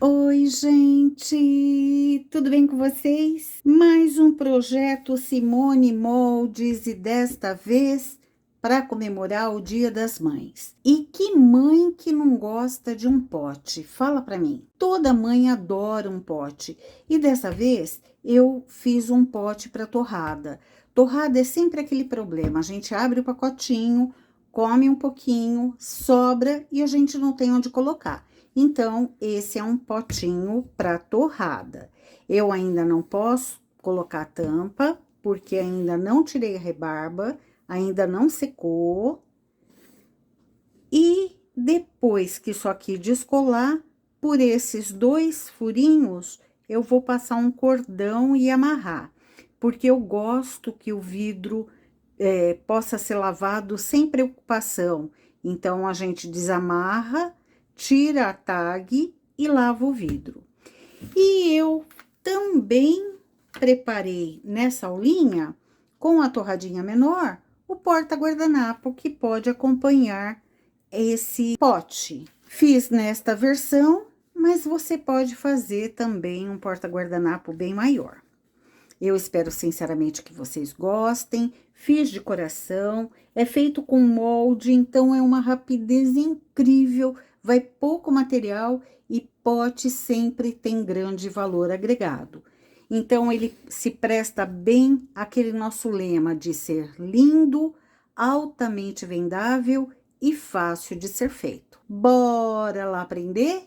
Oi, gente, tudo bem com vocês? Mais um projeto Simone Moldes e desta vez para comemorar o Dia das Mães. E que mãe que não gosta de um pote? Fala para mim. Toda mãe adora um pote e dessa vez eu fiz um pote para torrada. Torrada é sempre aquele problema, a gente abre o pacotinho, come um pouquinho, sobra e a gente não tem onde colocar. Então, esse é um potinho para torrada. Eu ainda não posso colocar tampa, porque ainda não tirei a rebarba, ainda não secou. E depois que isso aqui descolar, por esses 2 furinhos, eu vou passar um cordão e amarrar. Porque eu gosto que o vidro possa ser lavado sem preocupação. Então, a gente desamarra, tira a tag e lava o vidro. E eu também preparei nessa aulinha, com a torradinha menor, o porta-guardanapo que pode acompanhar esse pote. Fiz nesta versão, mas você pode fazer também um porta-guardanapo bem maior. Eu espero sinceramente que vocês gostem. Fiz de coração, é feito com molde, então é uma rapidez incrível, vai pouco material e pote sempre tem grande valor agregado. Então, ele se presta bem àquele nosso lema de ser lindo, altamente vendável e fácil de ser feito. Bora lá aprender?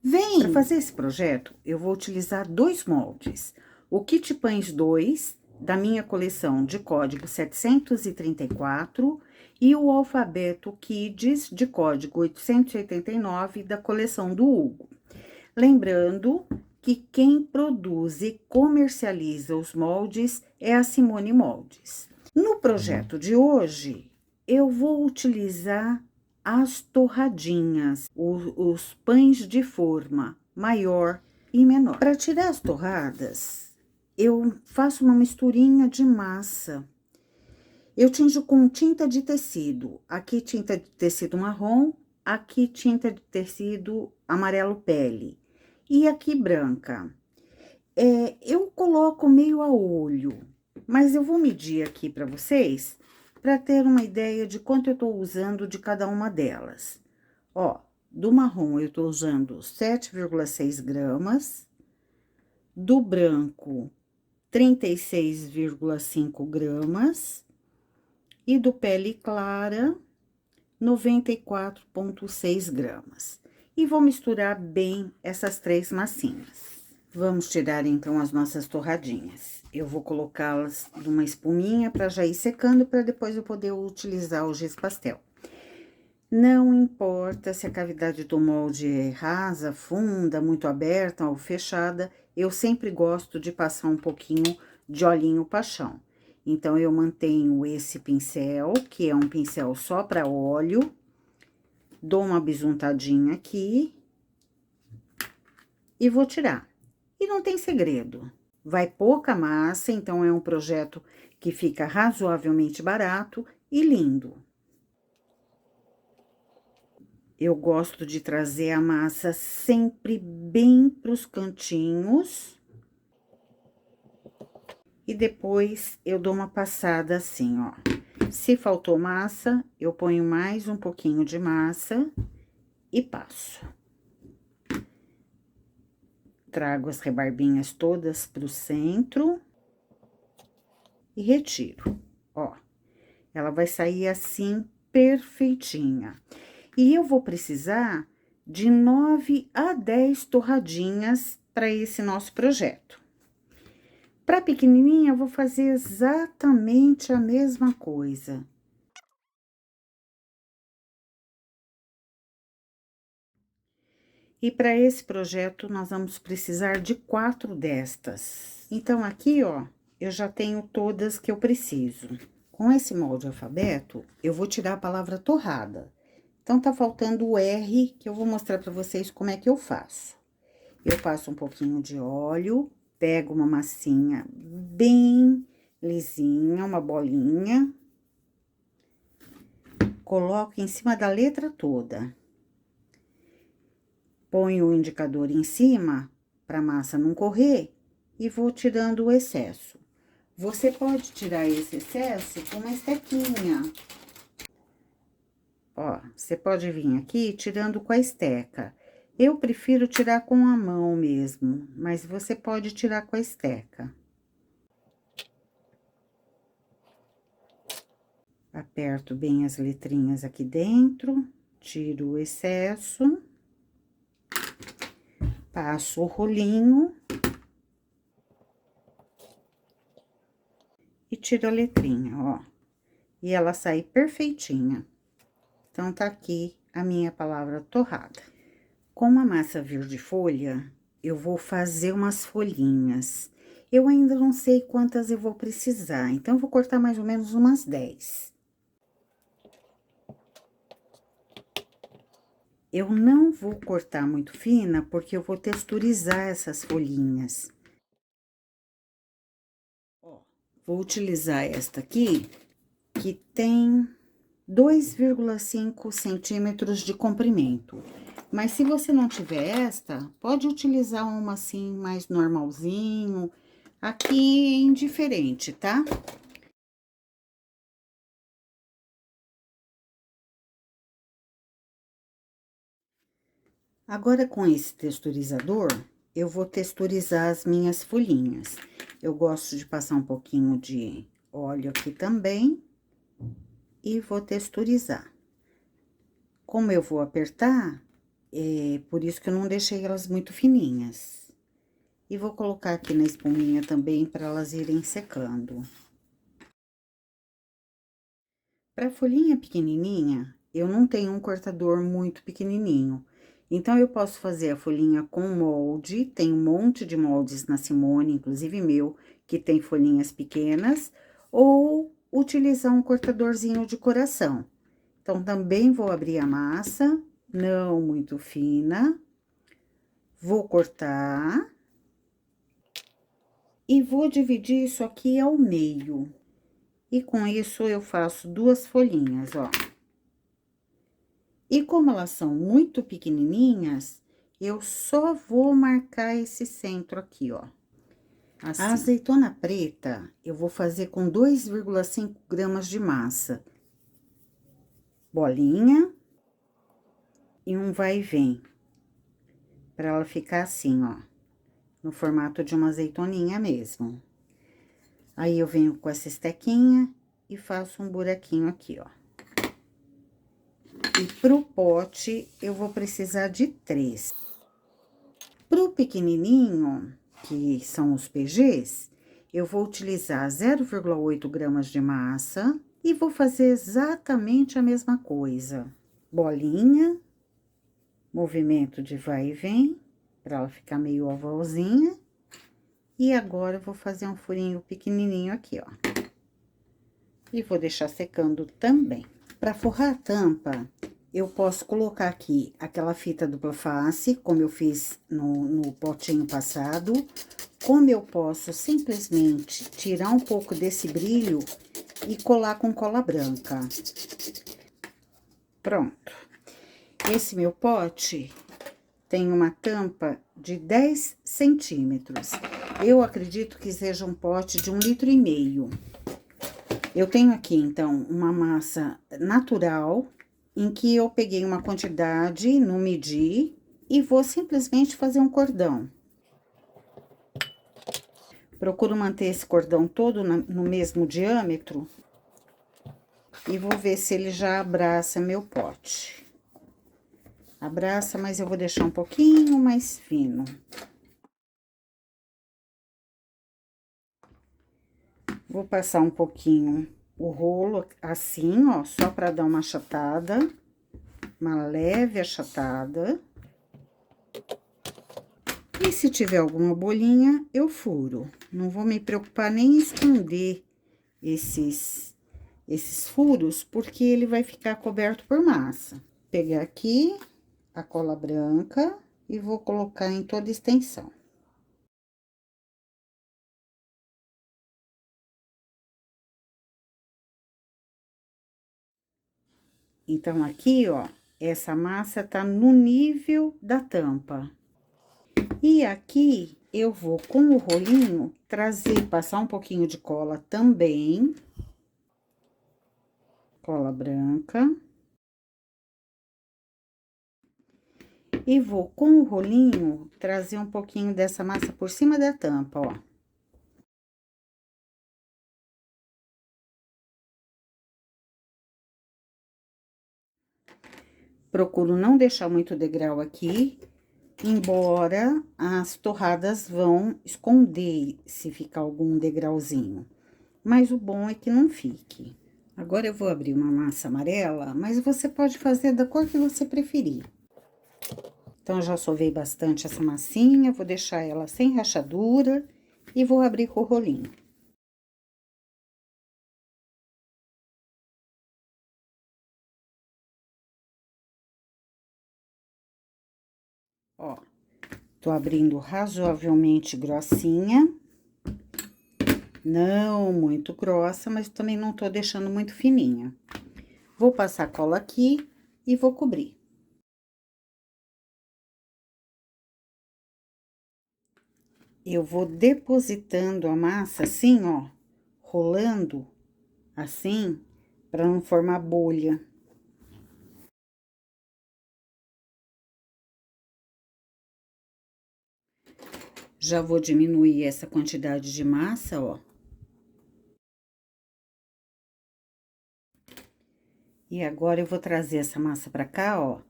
Vem! Para fazer esse projeto, eu vou utilizar 2 moldes. O Kit Pães 2, da minha coleção de código 734, e o Alfabeto Kids, de código 889, da coleção do Hugo. Lembrando que quem produz e comercializa os moldes é a Simone Moldes. No projeto de hoje, eu vou utilizar as torradinhas, os pães de forma maior e menor. Para tirar as torradas, eu faço uma misturinha de massa. Eu tinjo com tinta de tecido. Aqui tinta de tecido marrom, aqui tinta de tecido amarelo pele. E aqui branca. Eu coloco meio a olho, mas eu vou medir aqui para vocês, para ter uma ideia de quanto eu tô usando de cada uma delas. Ó, do marrom eu tô usando 7,6 gramas, do branco 36,5 gramas e do pele clara 94,6 gramas. E vou misturar bem essas 3 massinhas. Vamos tirar então as nossas torradinhas. Eu vou colocá-las numa espuminha para já ir secando, para depois eu poder utilizar o giz pastel. Não importa se a cavidade do molde é rasa, funda, muito aberta ou fechada, eu sempre gosto de passar um pouquinho de olhinho paixão. Então, eu mantenho esse pincel, que é um pincel só para óleo, dou uma bisuntadinha aqui e vou tirar. E não tem segredo, vai pouca massa, então é um projeto que fica razoavelmente barato e lindo. Eu gosto de trazer a massa sempre bem pros cantinhos. E depois eu dou uma passada assim, ó. Se faltou massa, eu ponho mais um pouquinho de massa e passo. Trago as rebarbinhas todas pro centro e retiro, ó. Ela vai sair assim, perfeitinha. E eu vou precisar de 9 a 10 torradinhas para esse nosso projeto. Para pequenininha, eu vou fazer exatamente a mesma coisa. E para esse projeto, nós vamos precisar de 4 destas. Então, aqui, ó, eu já tenho todas que eu preciso. Com esse molde alfabeto, eu vou tirar a palavra torrada. Então, tá faltando o R, que eu vou mostrar para vocês como é que eu faço. Eu passo um pouquinho de óleo, pego uma massinha bem lisinha, uma bolinha, coloco em cima da letra toda. Ponho o indicador em cima, para a massa não correr, e vou tirando o excesso. Você pode tirar esse excesso com uma estequinha. Ó, você pode vir aqui tirando com a esteca. Eu prefiro tirar com a mão mesmo, mas você pode tirar com a esteca. Aperto bem as letrinhas aqui dentro, tiro o excesso, passo o rolinho e tiro a letrinha, ó. E ela sai perfeitinha. Então, tá aqui a minha palavra torrada. Com a massa verde folha, eu vou fazer umas folhinhas. Eu ainda não sei quantas eu vou precisar, então, eu vou cortar mais ou menos umas 10. Eu não vou cortar muito fina, porque eu vou texturizar essas folhinhas. Ó, vou utilizar esta aqui, que tem 2,5 centímetros de comprimento. Mas se você não tiver esta, pode utilizar uma assim, mais normalzinho. Aqui é indiferente, tá? Agora, com esse texturizador, eu vou texturizar as minhas folhinhas. Eu gosto de passar um pouquinho de óleo aqui também. E vou texturizar. Como eu vou apertar, por isso que eu não deixei elas muito fininhas. E vou colocar aqui na espuminha também, para elas irem secando. Para folhinha pequenininha, eu não tenho um cortador muito pequenininho. Então, eu posso fazer a folhinha com molde, tem um monte de moldes na Simone, inclusive meu, que tem folhinhas pequenas, ou utilizar um cortadorzinho de coração. Então, também vou abrir a massa, não muito fina, vou cortar e vou dividir isso aqui ao meio. E com isso, eu faço 2 folhinhas, ó. E como elas são muito pequenininhas, eu só vou marcar esse centro aqui, ó. Assim. A azeitona preta, eu vou fazer com 2,5 gramas de massa. Bolinha e um vai e vem. Pra ela ficar assim, ó. No formato de uma azeitoninha mesmo. Aí, eu venho com essa estequinha e faço um buraquinho aqui, ó. E pro pote, eu vou precisar de 3. Pro pequenininho, que são os PGs, eu vou utilizar 0,8 gramas de massa e vou fazer exatamente a mesma coisa. Bolinha, movimento de vai e vem, pra ela ficar meio ovalzinha. E agora, eu vou fazer um furinho pequenininho aqui, ó. E vou deixar secando também. Para forrar a tampa, eu posso colocar aqui aquela fita dupla face, como eu fiz no potinho passado. Como eu posso simplesmente tirar um pouco desse brilho e colar com cola branca. Pronto. Esse meu pote tem uma tampa de 10 centímetros. Eu acredito que seja um pote de 1,5 litro. Eu tenho aqui, então, uma massa natural, em que eu peguei uma quantidade, não medi, e vou simplesmente fazer um cordão. Procuro manter esse cordão todo no mesmo diâmetro, e vou ver se ele já abraça meu pote. Abraça, mas eu vou deixar um pouquinho mais fino. Vou passar um pouquinho o rolo assim, ó, só pra dar uma achatada, uma leve achatada. E se tiver alguma bolinha, eu furo. Não vou me preocupar nem em esconder esses furos, porque ele vai ficar coberto por massa. Pegar aqui a cola branca e vou colocar em toda extensão. Então, aqui, ó, essa massa tá no nível da tampa. E aqui eu vou, com o rolinho, passar um pouquinho de cola também. Cola branca. E vou, com o rolinho, trazer um pouquinho dessa massa por cima da tampa, ó. Procuro não deixar muito degrau aqui, embora as torradas vão esconder se ficar algum degrauzinho. Mas o bom é que não fique. Agora eu vou abrir uma massa amarela, mas você pode fazer da cor que você preferir. Então, já sovei bastante essa massinha, vou deixar ela sem rachadura e vou abrir com o rolinho. Ó, tô abrindo razoavelmente grossinha. Não muito grossa, mas também não tô deixando muito fininha. Vou passar cola aqui e vou cobrir. Eu vou depositando a massa assim, ó, rolando assim, para não formar bolha. Já vou diminuir essa quantidade de massa, ó. E agora eu vou trazer essa massa pra cá, ó,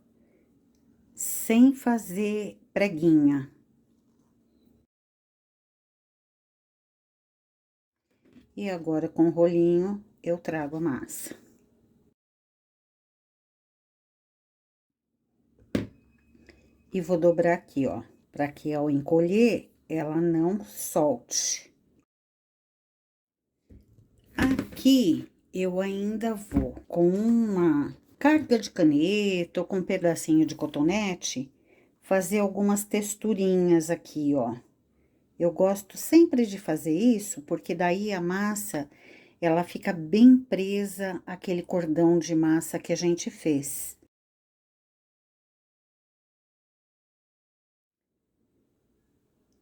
sem fazer preguinha. E agora, com o rolinho, eu trago a massa. E vou dobrar aqui, ó, pra que ao encolher, ela não solte. Aqui, eu ainda vou com uma carga de caneta ou com um pedacinho de cotonete, fazer algumas texturinhas aqui, ó. Eu gosto sempre de fazer isso, porque daí a massa, ela fica bem presa àquele cordão de massa que a gente fez.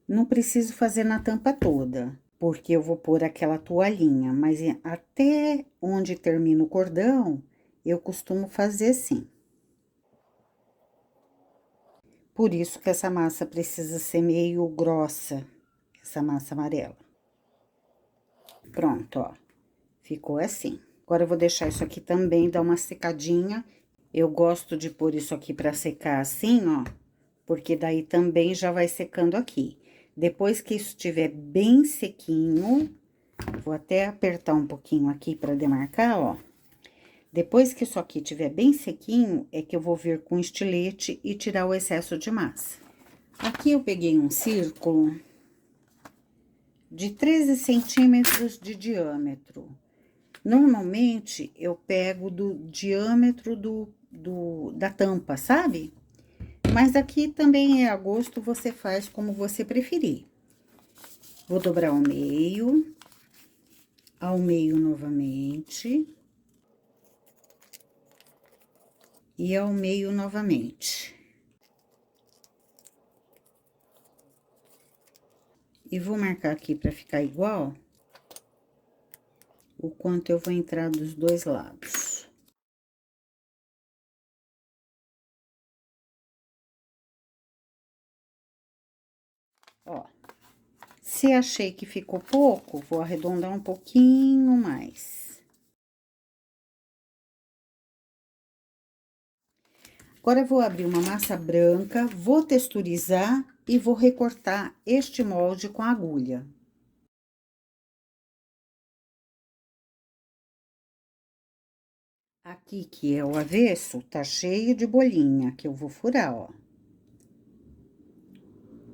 Não preciso fazer na tampa toda, porque eu vou pôr aquela toalhinha, mas até onde termina o cordão, eu costumo fazer assim. Por isso que essa massa precisa ser meio grossa, essa massa amarela. Pronto, ó. Ficou assim. Agora, eu vou deixar isso aqui também dar uma secadinha. Eu gosto de pôr isso aqui pra secar assim, ó, porque daí também já vai secando aqui. Depois que isso estiver bem sequinho, vou até apertar um pouquinho aqui pra demarcar, ó. Depois que isso aqui estiver bem sequinho, é que eu vou vir com estilete e tirar o excesso de massa. Aqui eu peguei um círculo de 13 centímetros de diâmetro. Normalmente, eu pego do diâmetro da tampa, sabe? Mas aqui também é a gosto, você faz como você preferir. Vou dobrar ao meio novamente. E ao meio novamente. E vou marcar aqui pra ficar igual o quanto eu vou entrar dos dois lados. Ó, se achei que ficou pouco, vou arredondar um pouquinho mais. Agora, eu vou abrir uma massa branca, vou texturizar e vou recortar este molde com a agulha. Aqui, que é o avesso, tá cheio de bolinha, que eu vou furar, ó.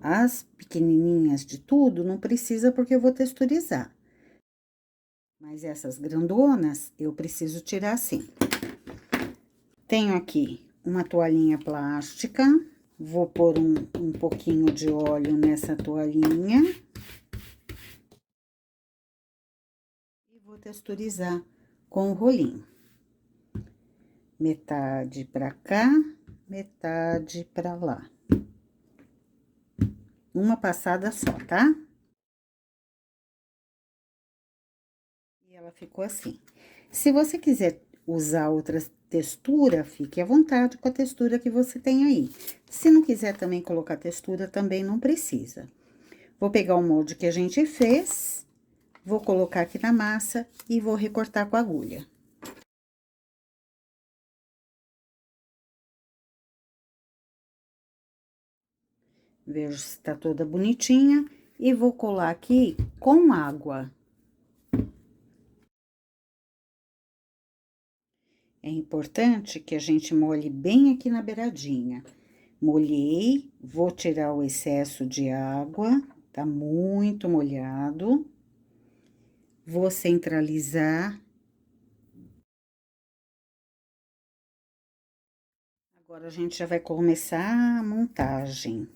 As pequenininhas de tudo, não precisa porque eu vou texturizar. Mas essas grandonas, eu preciso tirar assim. Tenho aqui uma toalhinha plástica. Vou pôr um pouquinho de óleo nessa toalhinha. E vou texturizar com o rolinho. Metade pra cá, metade pra lá. Uma passada só, tá? E ela ficou assim. Se você quiser usar outra textura, fique à vontade com a textura que você tem aí. Se não quiser também colocar textura, também não precisa. Vou pegar o molde que a gente fez, vou colocar aqui na massa e vou recortar com a agulha. Vejo se tá toda bonitinha e vou colar aqui com água. É importante que a gente molhe bem aqui na beiradinha. Molhei, vou tirar o excesso de água, tá muito molhado. Vou centralizar. Agora, a gente já vai começar a montagem.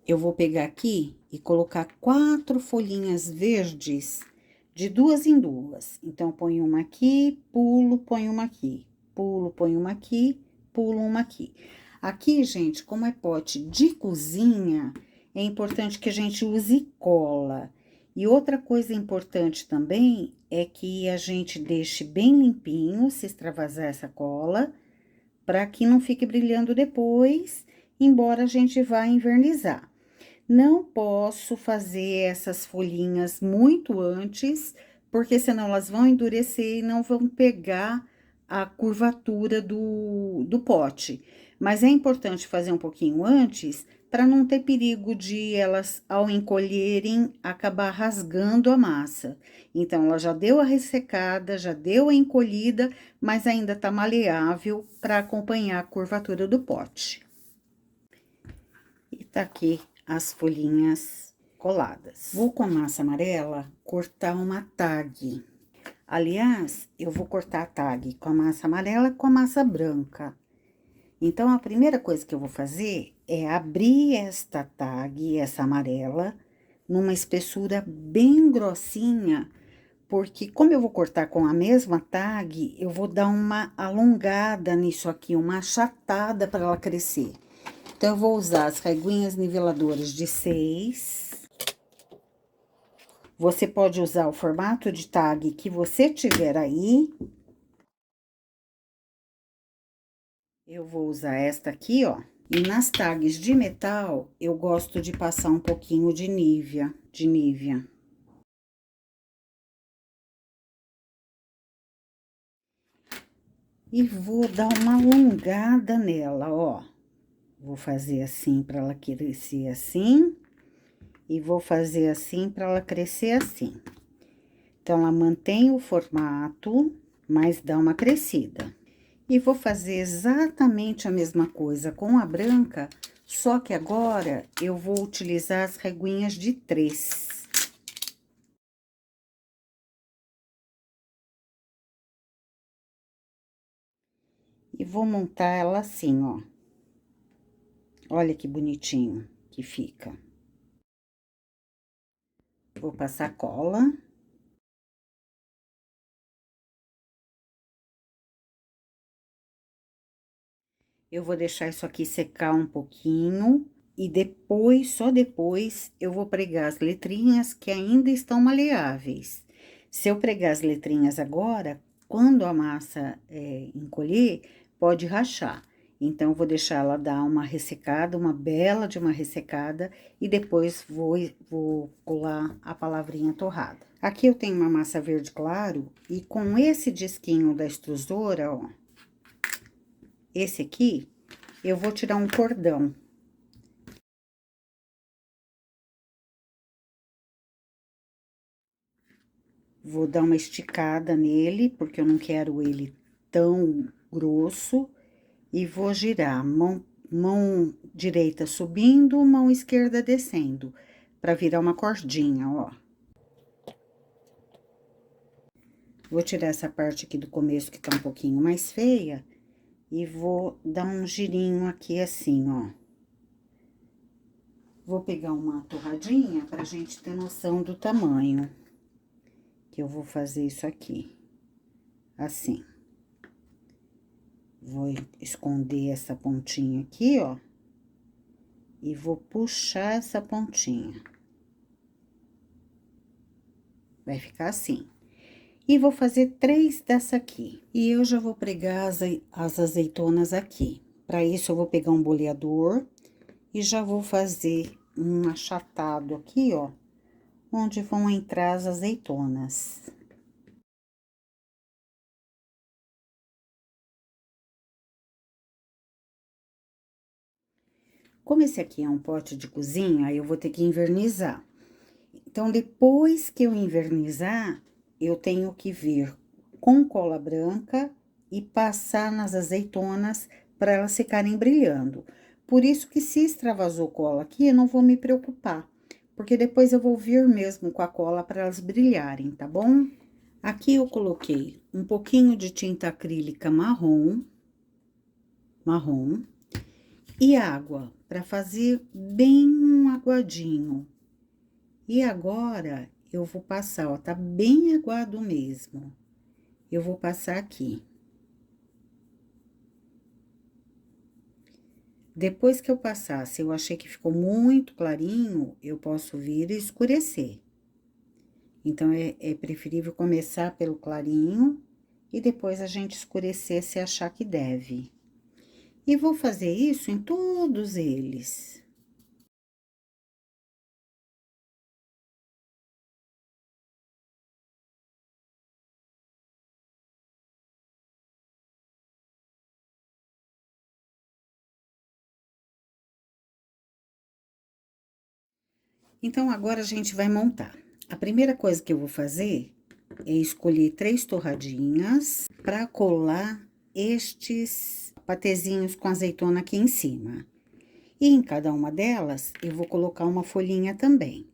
Eu vou pegar aqui e colocar 4 folhinhas verdes de 2 em 2. Então, põe uma aqui, pulo, põe uma aqui. Pulo, põe uma aqui, pulo uma aqui. Aqui, gente, como é pote de cozinha, é importante que a gente use cola. E outra coisa importante também é que a gente deixe bem limpinho, se extravasar essa cola, para que não fique brilhando depois, embora a gente vá invernizar. Não posso fazer essas folhinhas muito antes, porque senão elas vão endurecer e não vão pegar a curvatura do pote. Mas é importante fazer um pouquinho antes, para não ter perigo de elas, ao encolherem, acabar rasgando a massa. Então, ela já deu a ressecada, já deu a encolhida, mas ainda tá maleável para acompanhar a curvatura do pote. E tá aqui as folhinhas coladas. Vou com a massa amarela cortar uma tag. Aliás, eu vou cortar a tag com a massa amarela e com a massa branca. Então, a primeira coisa que eu vou fazer é abrir esta tag, essa amarela, numa espessura bem grossinha, porque como eu vou cortar com a mesma tag, eu vou dar uma alongada nisso aqui, uma achatada para ela crescer. Então, eu vou usar as reguinhas niveladoras de 6. Você pode usar o formato de tag que você tiver aí. Eu vou usar esta aqui, ó. E nas tags de metal, eu gosto de passar um pouquinho de Nivea, E vou dar uma alongada nela, ó. Vou fazer assim para ela crescer assim. E vou fazer assim para ela crescer assim. Então, ela mantém o formato, mas dá uma crescida. E vou fazer exatamente a mesma coisa com a branca, só que agora eu vou utilizar as reguinhas de 3. E vou montar ela assim, ó. Olha que bonitinho que fica. Vou passar cola. Eu vou deixar isso aqui secar um pouquinho e depois, só depois, eu vou pregar as letrinhas que ainda estão maleáveis. Se eu pregar as letrinhas agora, quando a massa encolher, pode rachar. Então, eu vou deixar ela dar uma ressecada, uma bela de uma ressecada, e depois vou colar a palavrinha torrada. Aqui eu tenho uma massa verde claro, e com esse disquinho da extrusora, ó, esse aqui, eu vou tirar um cordão. Vou dar uma esticada nele, porque eu não quero ele tão grosso. E vou girar, mão direita subindo, mão esquerda descendo, pra virar uma cordinha, ó. Vou tirar essa parte aqui do começo, que tá um pouquinho mais feia, e vou dar um girinho aqui assim, ó. Vou pegar uma torradinha pra gente ter noção do tamanho. Que eu vou fazer isso aqui, assim. Vou esconder essa pontinha aqui, ó. E vou puxar essa pontinha. Vai ficar assim. E vou fazer 3 dessa aqui. E eu já vou pregar as azeitonas aqui. Para isso, eu vou pegar um boleador e já vou fazer um achatado aqui, ó, onde vão entrar as azeitonas. Como esse aqui é um pote de cozinha, eu vou ter que invernizar. Então, depois que eu invernizar, eu tenho que vir com cola branca e passar nas azeitonas para elas ficarem brilhando. Por isso que se extravasou cola aqui, eu não vou me preocupar, porque depois eu vou vir mesmo com a cola para elas brilharem, tá bom? Aqui eu coloquei um pouquinho de tinta acrílica marrom e água para fazer bem um aguadinho. E agora, eu vou passar, ó, tá bem aguado mesmo. Eu vou passar aqui. Depois que eu passar, se eu achei que ficou muito clarinho, eu posso vir e escurecer. Então, é preferível começar pelo clarinho e depois a gente escurecer se achar que deve. E vou fazer isso em todos eles. Então, agora a gente vai montar. A primeira coisa que eu vou fazer é escolher 3 torradinhas para colar estes patezinhos com azeitona aqui em cima. E em cada uma delas, eu vou colocar uma folhinha também.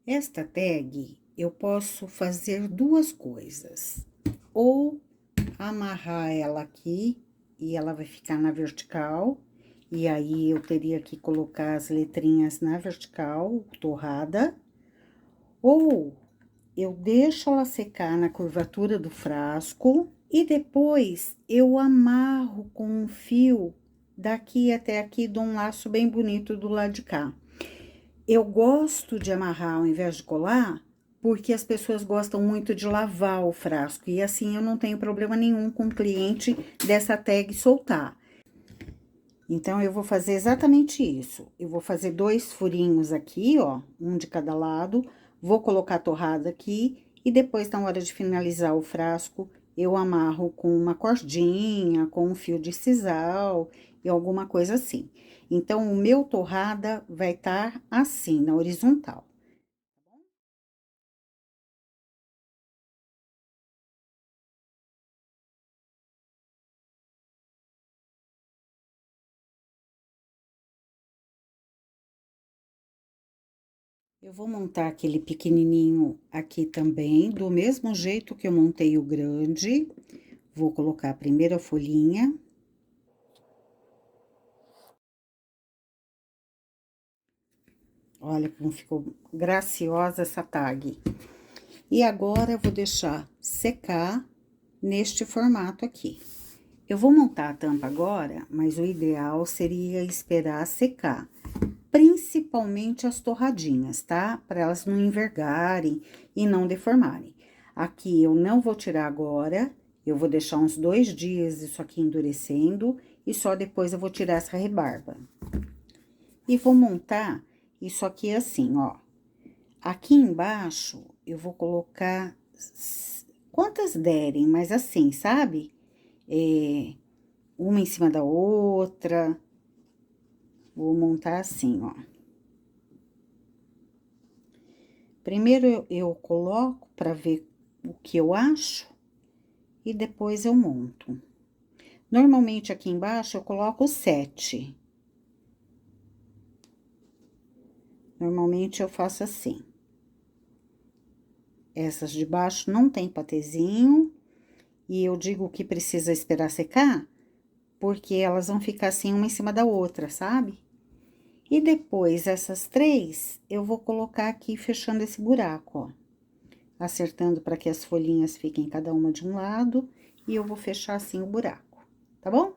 Esta tag, eu posso fazer 2 coisas. Ou amarrar ela aqui e ela vai ficar na vertical. E aí, eu teria que colocar as letrinhas na vertical, torrada. Ou eu deixo ela secar na curvatura do frasco e depois eu amarro com um fio daqui até aqui, dou um laço bem bonito do lado de cá. Eu gosto de amarrar ao invés de colar, porque as pessoas gostam muito de lavar o frasco e assim eu não tenho problema nenhum com o cliente dessa tag soltar. Então, eu vou fazer exatamente isso. Eu vou fazer 2 furinhos aqui, ó, um de cada lado. Vou colocar a torrada aqui e depois, na hora de finalizar o frasco, eu amarro com uma cordinha, com um fio de sisal e alguma coisa assim. Então, o meu torrada vai estar assim, na horizontal. Eu vou montar aquele pequenininho aqui também, do mesmo jeito que eu montei o grande. Vou colocar a primeira folhinha. Olha como ficou graciosa essa tag. E agora, eu vou deixar secar neste formato aqui. Eu vou montar a tampa agora, mas o ideal seria esperar secar. Principalmente as torradinhas, tá? Para elas não envergarem e não deformarem. Aqui eu não vou tirar agora, eu vou deixar uns 2 dias isso aqui endurecendo e só depois eu vou tirar essa rebarba. E vou montar isso aqui assim, ó. Aqui embaixo, eu vou colocar quantas derem, mas assim, sabe? Uma em cima da outra. Vou montar assim, ó. Primeiro, eu coloco para ver o que eu acho e depois eu monto. Normalmente, aqui embaixo, eu coloco 7. Normalmente, eu faço assim. Essas de baixo não tem patezinho. E eu digo que precisa esperar secar, porque elas vão ficar assim, uma em cima da outra, sabe? E depois, essas 3, eu vou colocar aqui fechando esse buraco, ó. Acertando para que as folhinhas fiquem cada uma de um lado, e eu vou fechar assim o buraco, tá bom?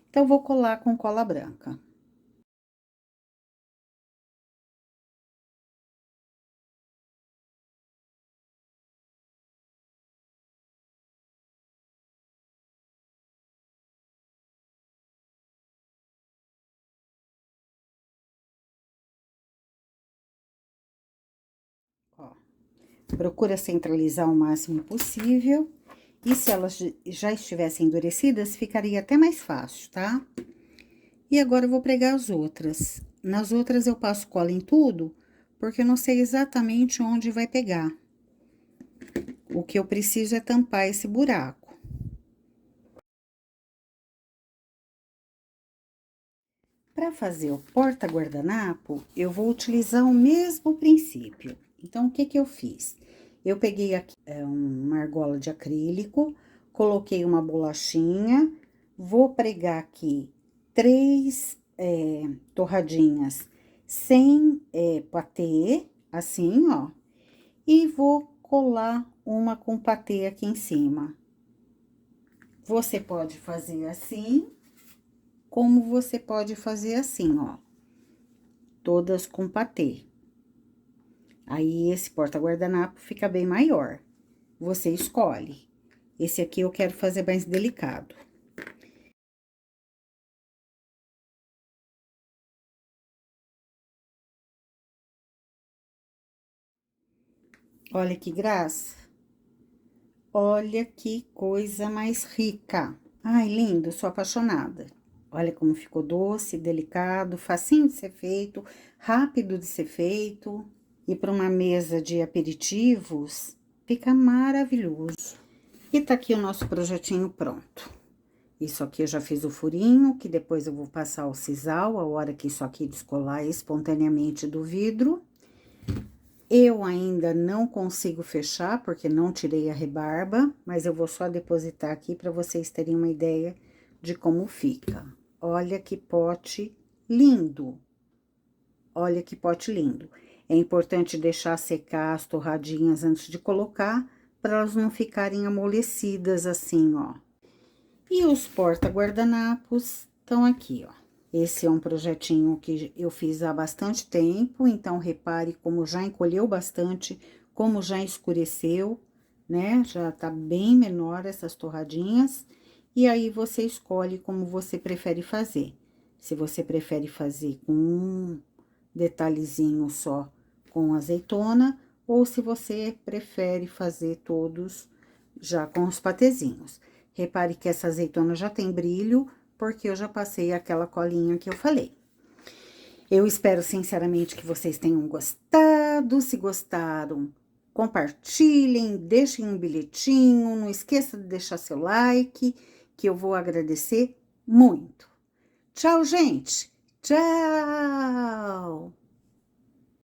Então, vou colar com cola branca. Ó, procura centralizar o máximo possível. E se elas já estivessem endurecidas, ficaria até mais fácil, tá? E agora eu vou pregar as outras. Nas outras eu passo cola em tudo, porque eu não sei exatamente onde vai pegar. O que eu preciso é tampar esse buraco. Para fazer o porta-guardanapo, eu vou utilizar o mesmo princípio. Então, o que que eu fiz? Eu peguei aqui uma argola de acrílico, coloquei uma bolachinha, vou pregar aqui 3 torradinhas sem patê, assim, ó, e vou colar uma com patê aqui em cima. Você pode fazer assim, como você pode fazer assim, ó, todas com patê. Aí, esse porta-guardanapo fica bem maior. Você escolhe. Esse aqui eu quero fazer mais delicado. Olha que graça. Olha que coisa mais rica. Ai, lindo, sou apaixonada. Olha como ficou doce, delicado, facinho de ser feito, rápido de ser feito. E para uma mesa de aperitivos, fica maravilhoso. E tá aqui o nosso projetinho pronto. Isso aqui eu já fiz o furinho, que depois eu vou passar o sisal, a hora que isso aqui descolar espontaneamente do vidro. Eu ainda não consigo fechar, porque não tirei a rebarba, mas eu vou só depositar aqui para vocês terem uma ideia de como fica. Olha que pote lindo! Olha que pote lindo. É importante deixar secar as torradinhas antes de colocar, para elas não ficarem amolecidas assim, ó. E os porta-guardanapos estão aqui, ó. Esse é um projetinho que eu fiz há bastante tempo, então repare como já encolheu bastante, como já escureceu, né? Já tá bem menor essas torradinhas. E aí, você escolhe como você prefere fazer. Se você prefere fazer com um detalhezinho só com azeitona, ou se você prefere fazer todos já com os patezinhos. Repare que essa azeitona já tem brilho, porque eu já passei aquela colinha que eu falei. Eu espero sinceramente que vocês tenham gostado. Se gostaram, compartilhem, deixem um bilhetinho, não esqueça de deixar seu like, que eu vou agradecer muito. Tchau, gente! Tchau!